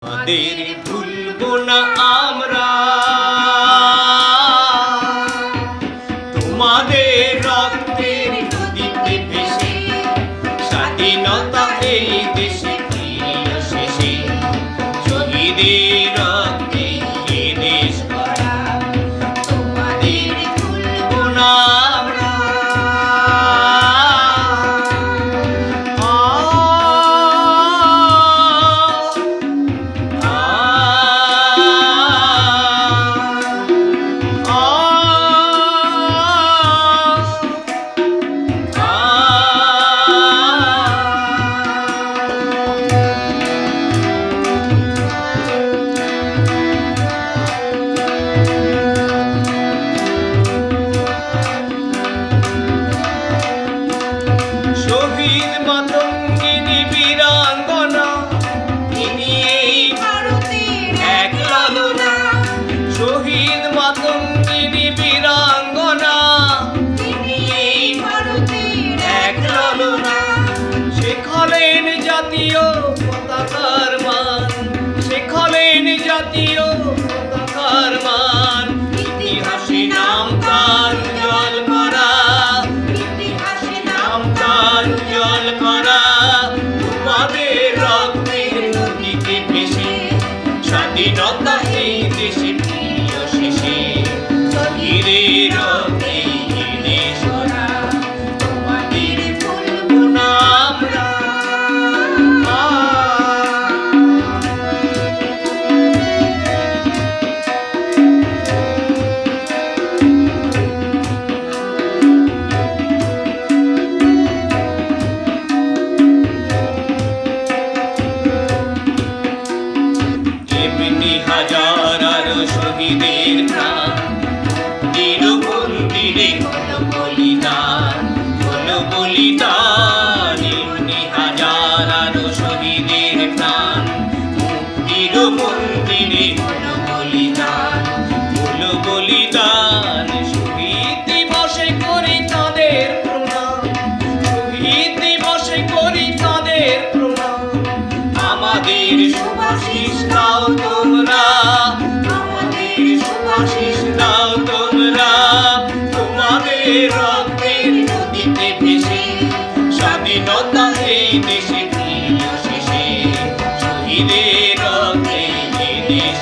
আমাদের ভুলবো না আমরা তোমাদের রক্তের নদীতে ভেসে স্বাধীনতা এই দেশে ফিরিল শেষে শহীদের রক্তে এ দেশ গড়া তোমাদের ভুলবো না আমরা। শহীদ মাতঙ্গিনী বীরাঙ্গনা তিনি এই ভারতের এক লালনা। শহীদ মাতঙ্গিনী বীরাঙ্গনা তিনি এই ভারতের এক লালনা। শেখালেন জাতীয় পতাকার মান, শেখালেন জাতীয় পতাকার মান। ইতিহাসে নাম তার উজ্জ্বল করা, ইতিহাসে নাম তার উজ্জ্বল করা। তোমাদের রক্তের নদীতে ভেসে স্বাধীনতা এই দেশে ফিরিল শেষে শহীদের রক্তে এ দেশ গড়া তোমাদের ভুলবো না আমরা। এমনি হাজার আরো শহীদের প্রাণ চিরবন্দিরে হলো বলিদান, হলো বলিদান। এমনি হাজার আরো শহীদের প্রাণ চিরবন্দিরে হলো বলিদান, হলো বলিদান। শহীদ দিবসে করি তাদের প্রণাম, শহীদ দিবসে করি তাদের প্রণাম। আমাদের শুভাশিস দাও তোমরা, আমাদের শুভাশিস দাও তোমরা। তোমাদের রক্তের নদীতে ভেসে স্বাধীনতা এই দেশে ফিরিল শেষে শহীদের রক্তে এ দেশ।